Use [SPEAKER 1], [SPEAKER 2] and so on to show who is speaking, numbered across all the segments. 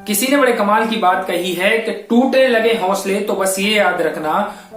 [SPEAKER 1] किसी ने बड़े कमाल की बात कही है कि टूटने लगे हौसले तो बस ये याद रखना,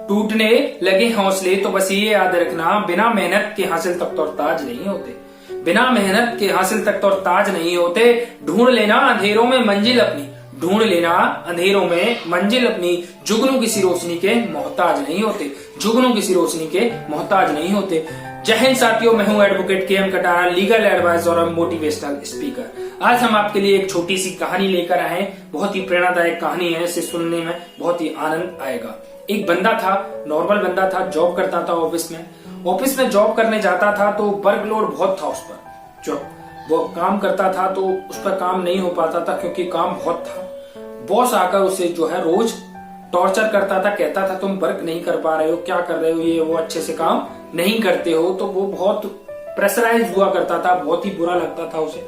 [SPEAKER 1] टूटने लगे हौसले तो बस ये याद रखना, बिना मेहनत के हासिल तक तो ताज नहीं होते, बिना मेहनत के हासिल तक तो ताज नहीं होते। ढूंढ लेना अंधेरों में मंजिल अपनी, ढूंढ लेना अंधेरों में मंजिल अपनी, जुगनू किसी रोशनी के मोहताज नहीं होते, जुगनू किसी रोशनी के मोहताज नहीं होते। जय हिंद साथियों, मैं हूं advocate K M. Katara, legal adviser और मोटिवेशनल स्पीकर। आज हम आपके लिए एक छोटी सी कहानी लेकर आए हैं। बहुत ही प्रेरणादायक कहानी है, इसे सुनने में बहुत ही आनंद आएगा। एक बंदा था, नॉर्मल बंदा था, जॉब करता था ऑफिस में जॉब करने जाता था तो वर्कलोड बहुत था उस पर। जो वो काम करता था तो उस पर काम नहीं हो पाता था क्योंकि काम बहुत था। बॉस आकर उसे जो है रोज टॉर्चर करता था, कहता था तुम वर्क नहीं कर पा रहे हो, क्या कर रहे हो, ये वो अच्छे से काम नहीं करते हो। तो वो बहुत प्रेशराइज हुआ करता था, बहुत ही बुरा लगता था उसे।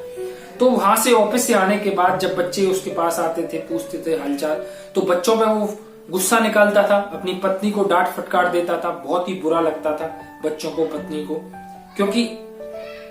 [SPEAKER 1] तो वहां से ऑफिस से आने के बाद जब बच्चे उसके पास आते थे, पूछते थे हालचाल, तो बच्चों में वो गुस्सा निकालता था, अपनी पत्नी को डांट फटकार देता था। बहुत ही बुरा लगता था बच्चों को, पत्नी को, क्योंकि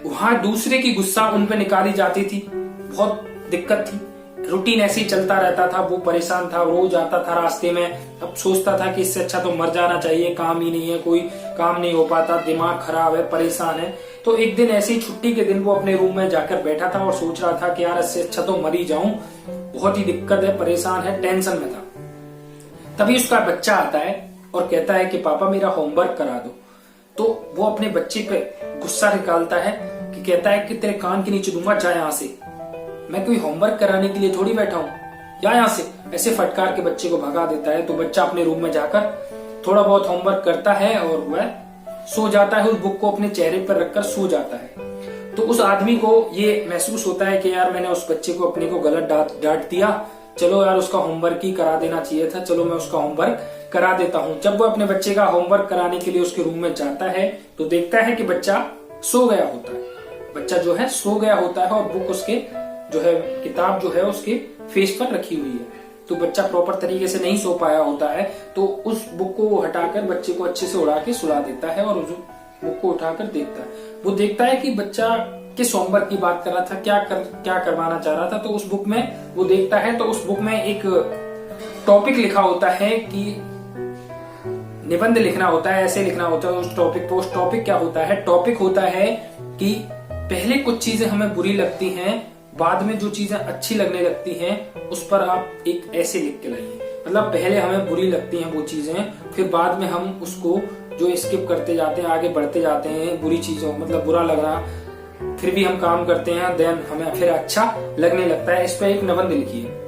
[SPEAKER 1] वहां दूसरे की गुस्सा उन पे निकाली जाती थी। बहुत दिक्कत थी, रूटीन ऐसे ही चलता रहता था। वो परेशान था, रोज आता था रास्ते में, अब सोचता था कि इससे अच्छा तो मर जाना चाहिए, काम ही नहीं है, कोई काम नहीं हो पाता, दिमाग खराब है, परेशान है। तो एक दिन ऐसी छुट्टी के दिन वो अपने रूम में जाकर बैठा था और सोच रहा था कि यार इससे अच्छा तो मर ही जाऊं, बहुत ही दिक्कत है, परेशान है, टेंशन में था। तभी उसका बच्चा आता है और कहता है कि पापा मेरा होमवर्क करा दो। तो वो अपने बच्चे पे गुस्सा निकालता है कि कहता है कि तेरे कान के नीचे दूंगा, जा यहाँ से, मैं कोई होमवर्क कराने के लिए थोड़ी बैठा हूँ, या यहाँ से, ऐसे फटकार के बच्चे को भगा देता है। तो बच्चा अपने रूम में जाकर थोड़ा बहुत होमवर्क करता है और वह सो जाता है, उस बुक को अपने चेहरे पर रखकर सो जाता है। तो उस आदमी को ये महसूस होता है कि यार मैंने उस बच्चे को अपने को गलत डांट दिया, चलो यार उसका होमवर्क ही करा देना चाहिए था, चलो मैं उसका होमवर्क करा देता हूँ। जब वो अपने बच्चे का होमवर्क कराने के लिए उसके रूम में जाता है तो देखता है कि बच्चा सो गया होता है, बच्चा जो है सो गया होता है और बुक उसके जो है, किताब जो है उसके फेस पर रखी हुई है। तो बच्चा प्रॉपर तरीके से नहीं सो पाया होता है, तो उस बुक को वो हटाकर बच्चे को अच्छे से उड़ा के सुला देता है और उस बुक को उठाकर देखता है। वो देखता है कि बच्चा किस होमवर्क की बात कर रहा था, क्या करवाना चाह रहा था। तो उस बुक में वो देखता है तो उस बुक में एक टॉपिक लिखा होता है कि निबंध लिखना होता है, ऐसे लिखना होता है उस टॉपिक को। उस टॉपिक क्या होता है, टॉपिक होता है कि पहले कुछ चीजें हमें बुरी लगती हैं, बाद में जो चीजें अच्छी लगने लगती हैं उस पर आप एक ऐसे लिख के लाइए। मतलब पहले हमें बुरी लगती हैं वो चीजें, फिर बाद में हम उसको जो स्किप करते जाते हैं, आगे बढ़ते जाते हैं, बुरी चीजों मतलब बुरा लग रहा फिर भी हम काम करते हैं, देन हमें फिर अच्छा लगने लगता है। इस पर एक निबंध लिखिए।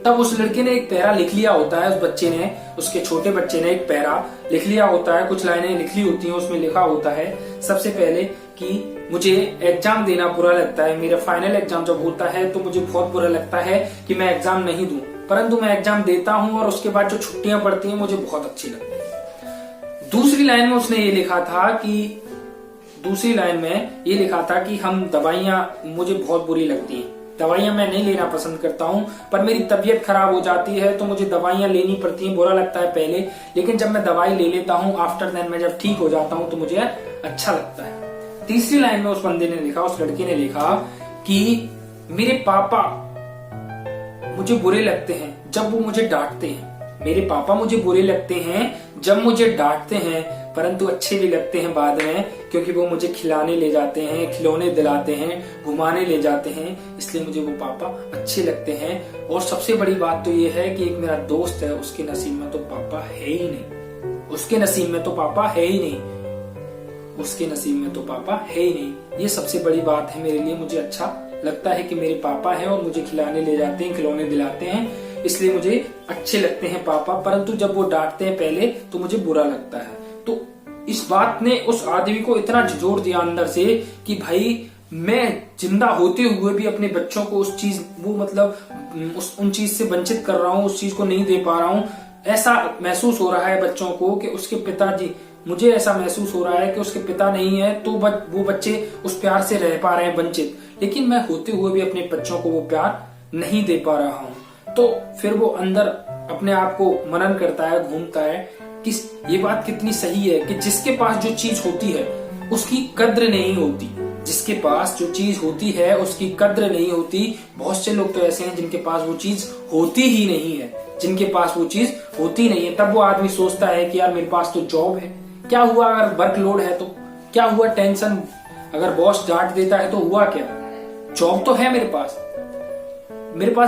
[SPEAKER 1] तब उस लड़के ने एक पैरा लिख लिया होता है, उस बच्चे ने, उसके छोटे बच्चे ने एक पैरा लिख लिया होता है, कुछ लाइनें लिखी होती हैं, उसमें लिखा होता है सबसे पहले कि मुझे एग्जाम देना बुरा लगता है, मेरा फाइनल एग्जाम जब होता है तो मुझे बहुत बुरा लगता है कि मैं एग्जाम नहीं दूं, परंतु मैं एग्जाम देता हूं और उसके बाद जो छुट्टियां पड़ती हैं मुझे बहुत अच्छी लगती है। दूसरी लाइन में उसने ये लिखा था कि हम दवाइयां मुझे बहुत बुरी लगती हैं, दवाइयां मैं नहीं लेना पसंद करता हूं, पर मेरी तबीयत खराब हो जाती है तो मुझे दवाइयां लेनी पड़ती हैं, बुरा लगता है पहले, लेकिन जब मैं दवाई ले लेता हूं आफ्टर देन मैं जब ठीक हो जाता हूं तो मुझे अच्छा लगता है। तीसरी लाइन में उस बंदे ने लिखा, उस लड़के ने लिखा कि मेरे पापा मुझे बुरे लगते हैं जब वो मुझे डांटते हैं, मेरे पापा मुझे बुरे लगते हैं जब मुझे डांटते हैं, परंतु अच्छे भी लगते हैं बाद में, क्योंकि वो मुझे खिलाने ले जाते हैं, खिलौने दिलाते हैं, घुमाने ले जाते हैं, इसलिए मुझे वो पापा अच्छे लगते हैं। और सबसे बड़ी बात तो ये है कि एक मेरा दोस्त है, उसके नसीब में तो पापा है ही नहीं, उसके नसीब में तो पापा है ही नहीं, उसके नसीब में तो पापा है ही नहीं। ये सबसे बड़ी बात है मेरे लिए, मुझे अच्छा लगता है कि मेरे पापा हैं और मुझे खिलाने ले जाते हैं, खिलौने दिलाते हैं, इसलिए मुझे अच्छे लगते हैं पापा, परंतु जब वो डांटते हैं पहले तो मुझे बुरा लगता है। तो इस बात ने उस आदमी को इतना झिझोड़ दिया अंदर से कि भाई मैं जिंदा होते हुए भी अपने बच्चों को उस चीज वो मतलब उन चीज से वंचित कर रहा हूँ, उस चीज को नहीं दे पा रहा हूँ। ऐसा महसूस हो रहा है बच्चों को कि उसके पिताजी, मुझे ऐसा महसूस हो रहा है कि उसके पिता नहीं है तो वो बच्चे उस प्यार से रह पा रहे हैं वंचित, लेकिन मैं होते हुए भी अपने बच्चों को वो प्यार नहीं दे पा रहा हूँ। तो फिर वो अंदर अपने आप को मनन करता है, घूमता है कि ये बात कितनी सही है कि जिसके पास जो चीज होती है उसकी कद्र नहीं होती, जिसके पास जो चीज होती है उसकी कद्र नहीं होती। बहुत से लोग तो ऐसे हैं जिनके पास वो चीज होती ही नहीं है, जिनके पास वो चीज होती नहीं है। तब वो आदमी सोचता है कि यार मेरे पास तो जॉब है, क्या हुआ अगर वर्कलोड है तो क्या हुआ, टेंशन अगर बॉस डांट देता है तो हुआ क्या, जॉब तो है मेरे पास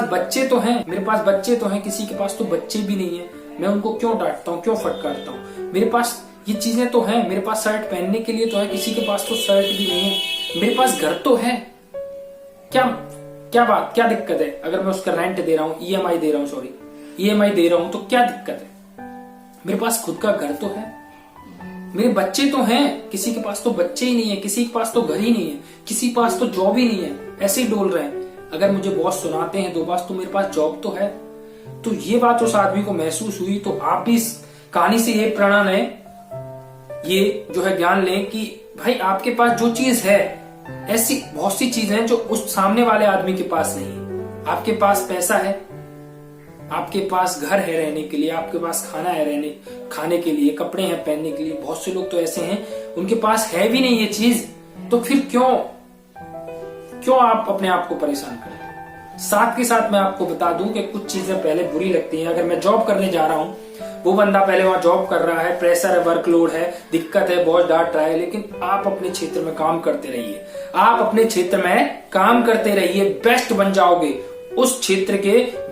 [SPEAKER 1] बच्चे तो हैं, किसी के पास तो बच्चे भी नहीं है, मैं उनको क्यों डांटता हूँ, क्यों फटकारता हूँ, मेरे पास ये चीजें तो हैं, मेरे पास शर्ट पहनने के लिए तो है, किसी के पास तो शर्ट भी नहीं है, मेरे पास घर तो है, क्या दिक्कत है अगर मैं उसका रेंट दे रहा हूँ, ईएमआई दे रहा हूँ तो क्या दिक्कत है, मेरे पास खुद का घर तो है, मेरे बच्चे तो हैं, किसी के पास तो बच्चे ही नहीं है, किसी के पास तो घर ही नहीं है, किसी के पास तो जॉब ही नहीं है, ऐसे ही डोल रहे हैं। अगर मुझे बॉस सुनाते हैं 2 बार तो मेरे पास जॉब तो है। तो ये बात उस आदमी को महसूस हुई। तो आप भी इस कहानी से ये प्रेरणा लें, ये जो है ज्ञान लें कि भाई आपके पास जो चीज है, ऐसी बहुत सी चीजें हैं जो उस सामने वाले आदमी के पास नहीं है। आपके पास पैसा है, आपके पास घर है रहने के लिए, आपके पास खाने के लिए, कपड़े हैं पहनने के लिए। बहुत से लोग तो ऐसे हैं उनके पास है भी नहीं ये चीज, तो फिर क्यों आप अपने आप को परेशान करें। साथ के साथ मैं आपको बता दूं कि कुछ चीजें पहले बुरी लगती हैं। अगर मैं जॉब करने जा रहा हूं, वो बंदा पहले वहां जॉब कर रहा है, प्रेशर है, वर्कलोड है, दिक्कत है, बॉस डांट रहा है, लेकिन आप अपने क्षेत्र में काम करते रहिए, बेस्ट बन जाओगे, उस क्षेत्र के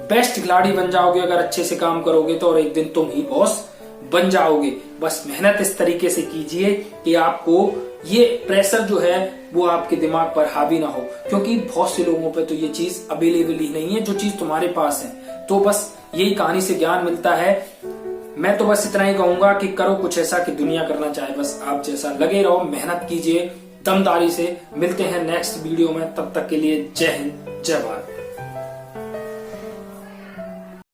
[SPEAKER 1] बेस्ट खिलाड़ी बन जाओगे अगर अच्छे से काम करोगे तो, और एक दिन तुम ही बॉस बन जाओगे। बस मेहनत इस तरीके से कीजिए कि आपको ये प्रेशर जो है वो आपके दिमाग पर हावी ना हो, क्योंकि बहुत से लोगों पे तो ये चीज अवेलेबल ही नहीं है जो चीज तुम्हारे पास है। तो बस यही कहानी से ज्ञान मिलता है। मैं तो बस इतना ही कहूंगा कि करो कुछ ऐसा कि दुनिया करना चाहे बस आप जैसा, लगे रहो, मेहनत कीजिए दमदारी से। मिलते हैं नेक्स्ट वीडियो में, तब तक के लिए जय हिंद, जय भारत।